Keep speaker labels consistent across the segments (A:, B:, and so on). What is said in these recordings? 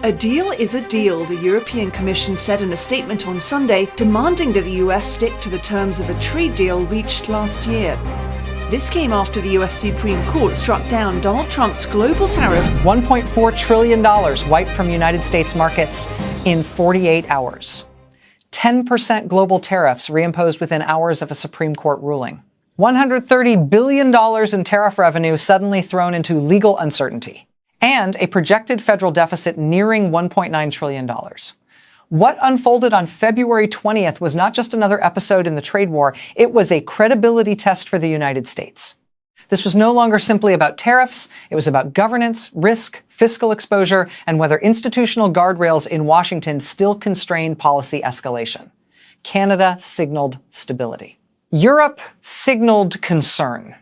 A: A deal is a deal, the European Commission said in a statement on Sunday, demanding that the US stick to the terms of a trade deal reached last year. This came after the US Supreme Court struck down Donald Trump's global tariff.
B: $1.4 trillion wiped from United States markets in 48 hours. 10% global tariffs reimposed within hours of a Supreme Court ruling. $130 billion in tariff revenue suddenly thrown into legal uncertainty. And a projected federal deficit nearing $1.9 trillion. What unfolded on February 20th was not just another episode in the trade war, it was a credibility test for the United States. This was no longer simply about tariffs, it was about governance, risk, fiscal exposure, and whether institutional guardrails in Washington still constrain policy escalation. Canada signaled stability. Europe signaled concern.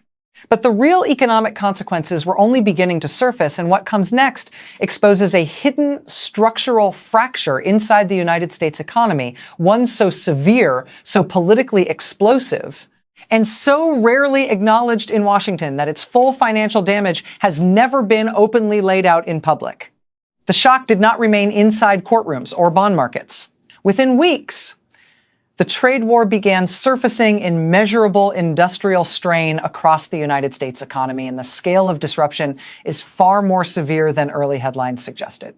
B: But the real economic consequences were only beginning to surface, and what comes next exposes a hidden structural fracture inside the United States economy, one so severe, so politically explosive, and so rarely acknowledged in Washington that its full financial damage has never been openly laid out in public. The shock did not remain inside courtrooms or bond markets. Within weeks, the trade war began surfacing in measurable industrial strain across the United States economy, and the scale of disruption is far more severe than early headlines suggested.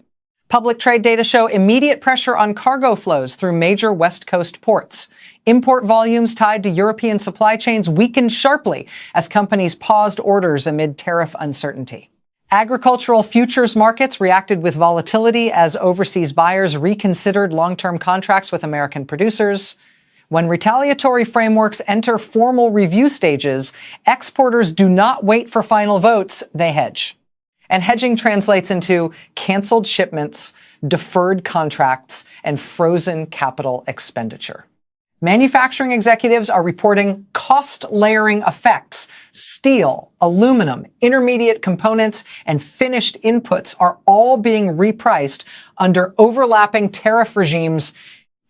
B: Public trade data show immediate pressure on cargo flows through major West Coast ports. Import volumes tied to European supply chains weakened sharply as companies paused orders amid tariff uncertainty. Agricultural futures markets reacted with volatility as overseas buyers reconsidered long-term contracts with American producers. When retaliatory frameworks enter formal review stages, exporters do not wait for final votes, they hedge. And hedging translates into canceled shipments, deferred contracts, and frozen capital expenditure. Manufacturing executives are reporting cost layering effects. Steel, aluminum, intermediate components, and finished inputs are all being repriced under overlapping tariff regimes.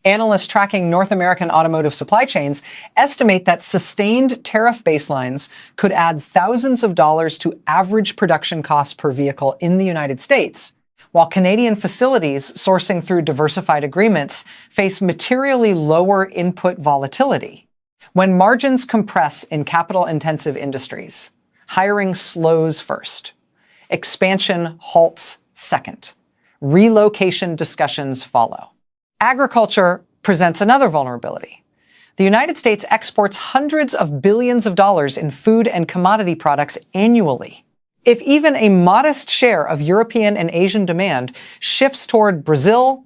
B: Analysts tracking North American automotive supply chains estimate that sustained tariff baselines could add thousands of dollars to average production costs per vehicle in the United States, while Canadian facilities sourcing through diversified agreements face materially lower input volatility. When margins compress in capital-intensive industries, hiring slows first. Expansion halts second. Relocation discussions follow. Agriculture presents another vulnerability. The United States exports hundreds of billions of dollars in food and commodity products annually. If even a modest share of European and Asian demand shifts toward Brazil,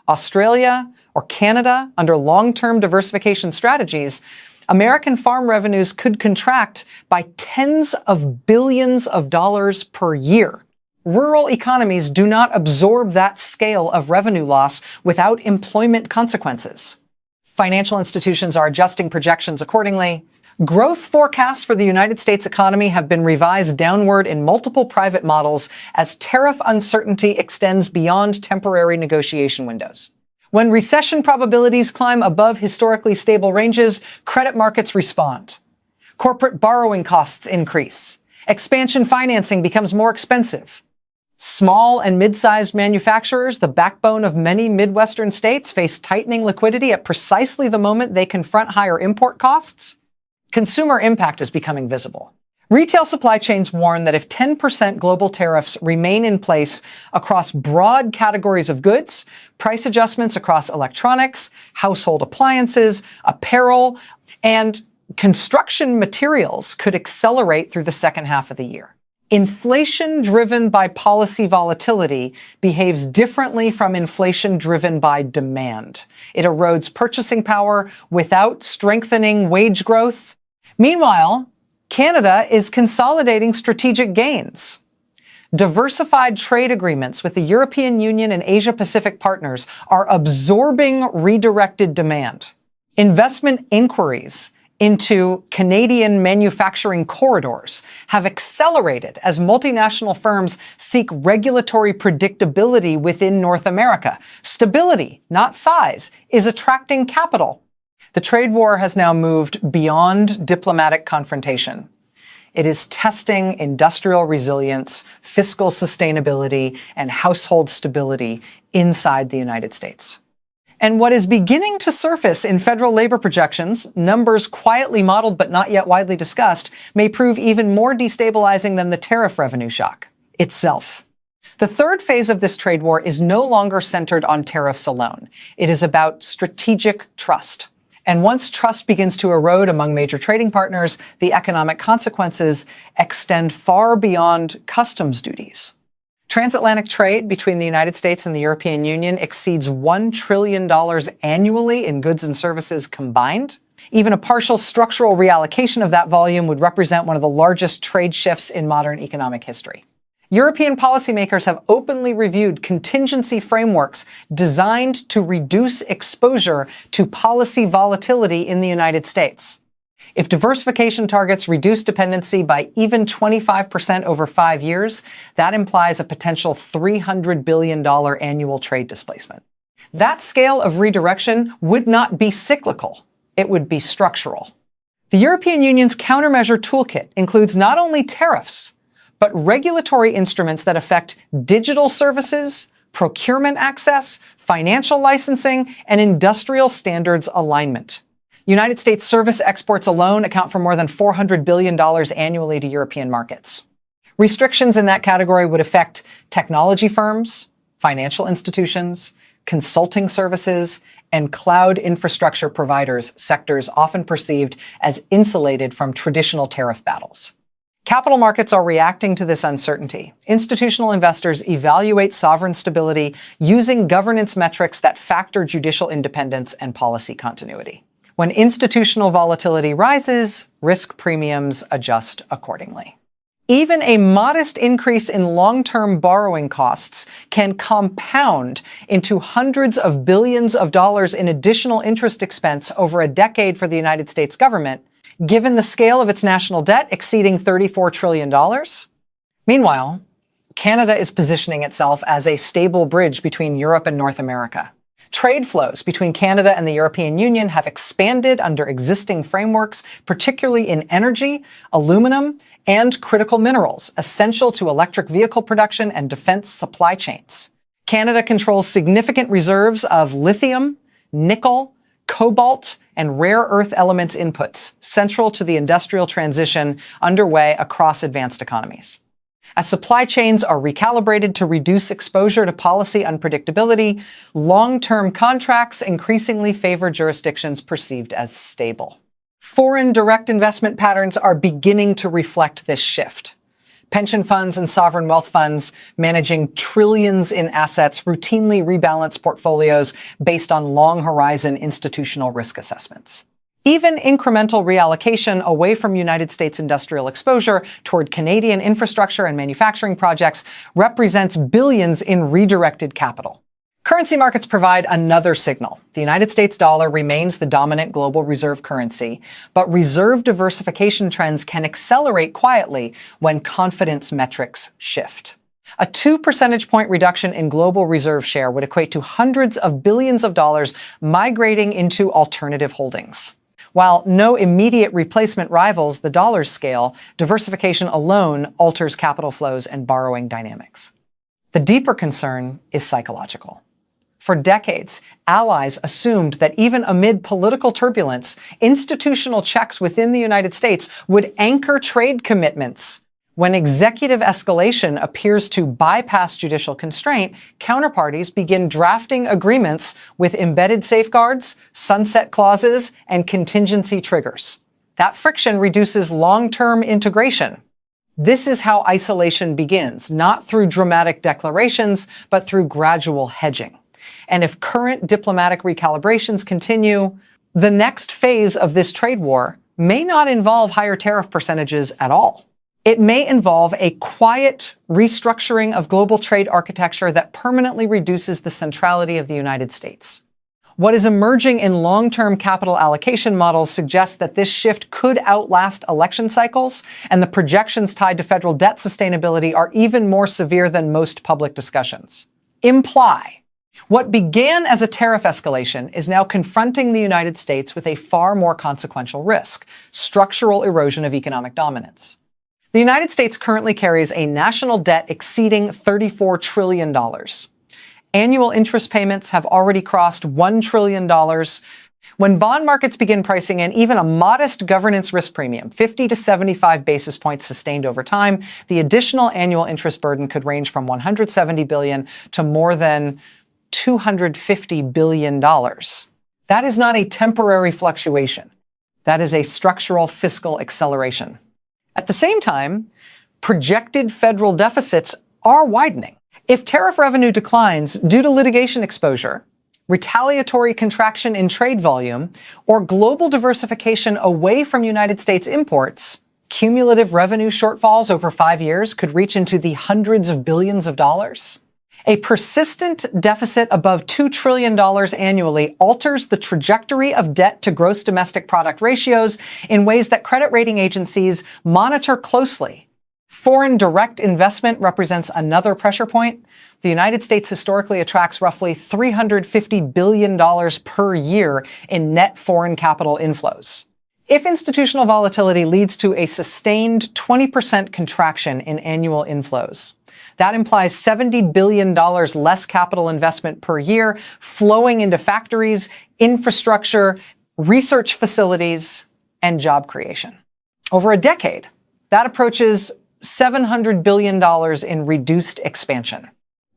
B: Australia, or Canada under long-term diversification strategies, American farm revenues could contract by tens of billions of dollars per year. Rural economies do not absorb that scale of revenue loss without employment consequences. Financial institutions are adjusting projections accordingly. Growth forecasts for the United States economy have been revised downward in multiple private models as tariff uncertainty extends beyond temporary negotiation windows. When recession probabilities climb above historically stable ranges, credit markets respond. Corporate borrowing costs increase. Expansion financing becomes more expensive. Small and mid-sized manufacturers, the backbone of many Midwestern states, face tightening liquidity at precisely the moment they confront higher import costs. Consumer impact is becoming visible. Retail supply chains warn that if 10% global tariffs remain in place across broad categories of goods, price adjustments across electronics, household appliances, apparel, and construction materials could accelerate through the second half of the year. Inflation driven by policy volatility behaves differently from inflation driven by demand. It erodes purchasing power without strengthening wage growth. Meanwhile, Canada is consolidating strategic gains. Diversified trade agreements with the European Union and Asia-Pacific partners are absorbing redirected demand. Investment inquiries into Canadian manufacturing corridors have accelerated as multinational firms seek regulatory predictability within North America. Stability, not size, is attracting capital. The trade war has now moved beyond diplomatic confrontation. It is testing industrial resilience, fiscal sustainability, and household stability inside the United States. And what is beginning to surface in federal labor projections, numbers quietly modeled but not yet widely discussed, may prove even more destabilizing than the tariff revenue shock itself. The third phase of this trade war is no longer centered on tariffs alone. It is about strategic trust. And once trust begins to erode among major trading partners, the economic consequences extend far beyond customs duties. Transatlantic trade between the United States and the European Union exceeds $1 trillion annually in goods and services combined. Even a partial structural reallocation of that volume would represent one of the largest trade shifts in modern economic history. European policymakers have openly reviewed contingency frameworks designed to reduce exposure to policy volatility in the United States. If diversification targets reduce dependency by even 25% over 5 years, that implies a potential $300 billion annual trade displacement. That scale of redirection would not be cyclical. It would be structural. The European Union's countermeasure toolkit includes not only tariffs, but regulatory instruments that affect digital services, procurement access, financial licensing, and industrial standards alignment. United States service exports alone account for more than $400 billion annually to European markets. Restrictions in that category would affect technology firms, financial institutions, consulting services, and cloud infrastructure providers, sectors often perceived as insulated from traditional tariff battles. Capital markets are reacting to this uncertainty. Institutional investors evaluate sovereign stability using governance metrics that factor judicial independence and policy continuity. When institutional volatility rises, risk premiums adjust accordingly. Even a modest increase in long-term borrowing costs can compound into hundreds of billions of dollars in additional interest expense over a decade for the United States government, given the scale of its national debt exceeding $34 trillion. Meanwhile, Canada is positioning itself as a stable bridge between Europe and North America. Trade flows between Canada and the European Union have expanded under existing frameworks, particularly in energy, aluminum, and critical minerals, essential to electric vehicle production and defense supply chains. Canada controls significant reserves of lithium, nickel, cobalt, and rare earth elements inputs, central to the industrial transition underway across advanced economies. As supply chains are recalibrated to reduce exposure to policy unpredictability, long-term contracts increasingly favor jurisdictions perceived as stable. Foreign direct investment patterns are beginning to reflect this shift. Pension funds and sovereign wealth funds managing trillions in assets routinely rebalance portfolios based on long-horizon institutional risk assessments. Even incremental reallocation away from United States industrial exposure toward Canadian infrastructure and manufacturing projects represents billions in redirected capital. Currency markets provide another signal. The United States dollar remains the dominant global reserve currency, but reserve diversification trends can accelerate quietly when confidence metrics shift. A 2 percentage point reduction in global reserve share would equate to hundreds of billions of dollars migrating into alternative holdings. While no immediate replacement rivals the dollar's scale, diversification alone alters capital flows and borrowing dynamics. The deeper concern is psychological. For decades, allies assumed that even amid political turbulence, institutional checks within the United States would anchor trade commitments. When executive escalation appears to bypass judicial constraint, counterparties begin drafting agreements with embedded safeguards, sunset clauses, and contingency triggers. That friction reduces long-term integration. This is how isolation begins, not through dramatic declarations, but through gradual hedging. And if current diplomatic recalibrations continue, the next phase of this trade war may not involve higher tariff percentages at all. It may involve a quiet restructuring of global trade architecture that permanently reduces the centrality of the United States. What is emerging in long-term capital allocation models suggests that this shift could outlast election cycles, and the projections tied to federal debt sustainability are even more severe than most public discussions. Imply, what began as a tariff escalation is now confronting the United States with a far more consequential risk: structural erosion of economic dominance. The United States currently carries a national debt exceeding $34 trillion. Annual interest payments have already crossed $1 trillion. When bond markets begin pricing in even a modest governance risk premium, 50 to 75 basis points sustained over time, the additional annual interest burden could range from $170 billion to more than $250 billion. That is not a temporary fluctuation. That is a structural fiscal acceleration. At the same time, projected federal deficits are widening. If tariff revenue declines due to litigation exposure, retaliatory contraction in trade volume, or global diversification away from United States imports, cumulative revenue shortfalls over 5 years could reach into the hundreds of billions of dollars. A persistent deficit above $2 trillion annually alters the trajectory of debt to gross domestic product ratios in ways that credit rating agencies monitor closely. Foreign direct investment represents another pressure point. The United States historically attracts roughly $350 billion per year in net foreign capital inflows. If institutional volatility leads to a sustained 20% contraction in annual inflows, that implies $70 billion less capital investment per year flowing into factories, infrastructure, research facilities, and job creation. Over a decade, that approaches $700 billion in reduced expansion.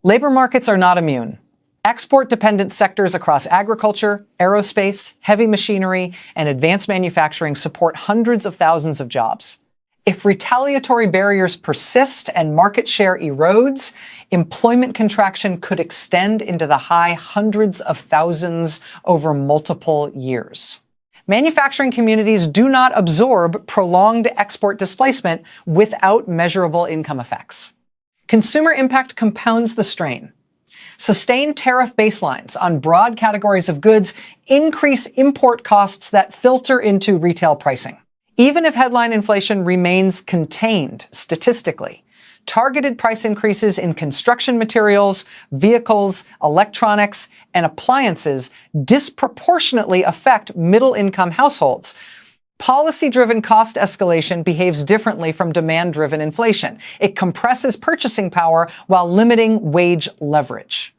B: Labor markets are not immune. Export-dependent sectors across agriculture, aerospace, heavy machinery, and advanced manufacturing support hundreds of thousands of jobs. If retaliatory barriers persist and market share erodes, employment contraction could extend into the high hundreds of thousands over multiple years. Manufacturing communities do not absorb prolonged export displacement without measurable income effects. Consumer impact compounds the strain. Sustained tariff baselines on broad categories of goods increase import costs that filter into retail pricing. Even if headline inflation remains contained statistically, targeted price increases in construction materials, vehicles, electronics, and appliances disproportionately affect middle-income households. Policy-driven cost escalation behaves differently from demand-driven inflation. It compresses purchasing power while limiting wage leverage.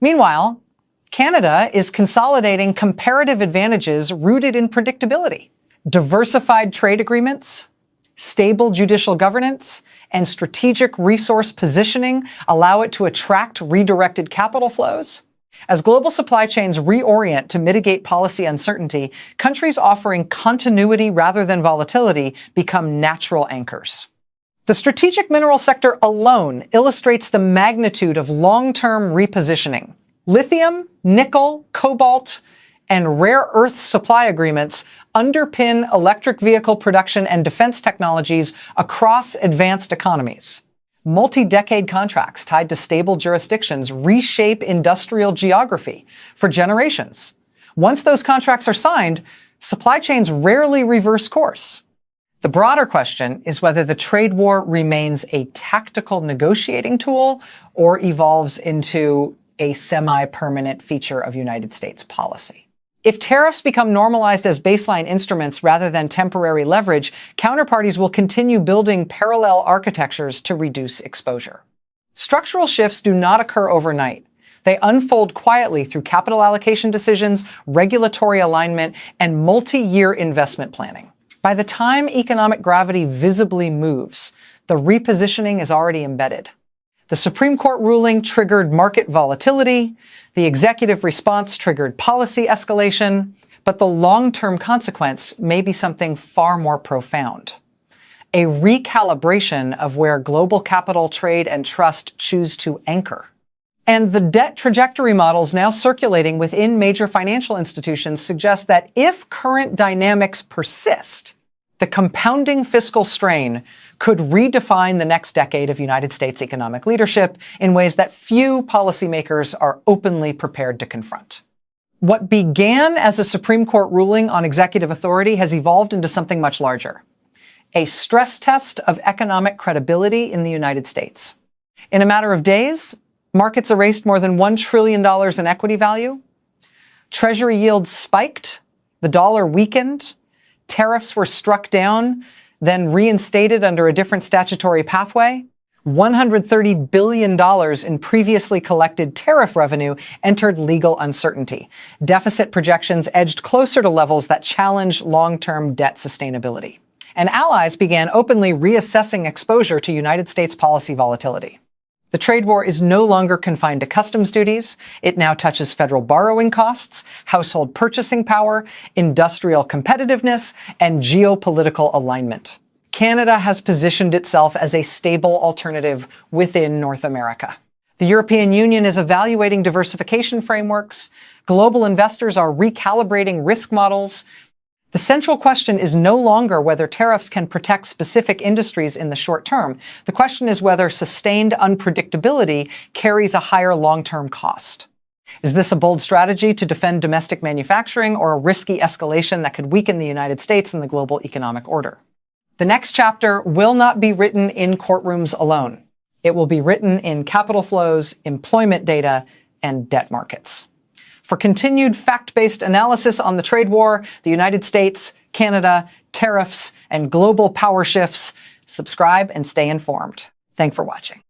B: Meanwhile, Canada is consolidating comparative advantages rooted in predictability. Diversified trade agreements, stable judicial governance, and strategic resource positioning allow it to attract redirected capital flows. As global supply chains reorient to mitigate policy uncertainty, countries offering continuity rather than volatility become natural anchors. The strategic mineral sector alone illustrates the magnitude of long-term repositioning. Lithium, nickel, cobalt, and rare earth supply agreements underpin electric vehicle production and defense technologies across advanced economies. Multi-decade contracts tied to stable jurisdictions reshape industrial geography for generations. Once those contracts are signed, supply chains rarely reverse course. The broader question is whether the trade war remains a tactical negotiating tool or evolves into a semi-permanent feature of United States policy. If tariffs become normalized as baseline instruments rather than temporary leverage, counterparties will continue building parallel architectures to reduce exposure. Structural shifts do not occur overnight. They unfold quietly through capital allocation decisions, regulatory alignment, and multi-year investment planning. By the time economic gravity visibly moves, the repositioning is already embedded. The Supreme Court ruling triggered market volatility. The executive response triggered policy escalation. But the long-term consequence may be something far more profound. A recalibration of where global capital, trade, and trust choose to anchor. And the debt trajectory models now circulating within major financial institutions suggest that if current dynamics persist, the compounding fiscal strain could redefine the next decade of United States economic leadership in ways that few policymakers are openly prepared to confront. What began as a Supreme Court ruling on executive authority has evolved into something much larger. A stress test of economic credibility in the United States. In a matter of days, markets erased more than $1 trillion in equity value. Treasury yields spiked. The dollar weakened. Tariffs were struck down. then reinstated under a different statutory pathway, $130 billion in previously collected tariff revenue entered legal uncertainty. Deficit projections edged closer to levels that challenge long-term debt sustainability. And allies began openly reassessing exposure to United States policy volatility. The trade war is no longer confined to customs duties. It now touches federal borrowing costs, household purchasing power, industrial competitiveness, and geopolitical alignment. Canada has positioned itself as a stable alternative within North America. The European Union is evaluating diversification frameworks. Global investors are recalibrating risk models. The central question is no longer whether tariffs can protect specific industries in the short term. The question is whether sustained unpredictability carries a higher long-term cost. Is this a bold strategy to defend domestic manufacturing or a risky escalation that could weaken the United States and the global economic order? The next chapter will not be written in courtrooms alone. It will be written in capital flows, employment data, and debt markets. For continued fact-based analysis on the trade war, the United States, Canada, tariffs, and global power shifts, subscribe and stay informed. Thanks for watching.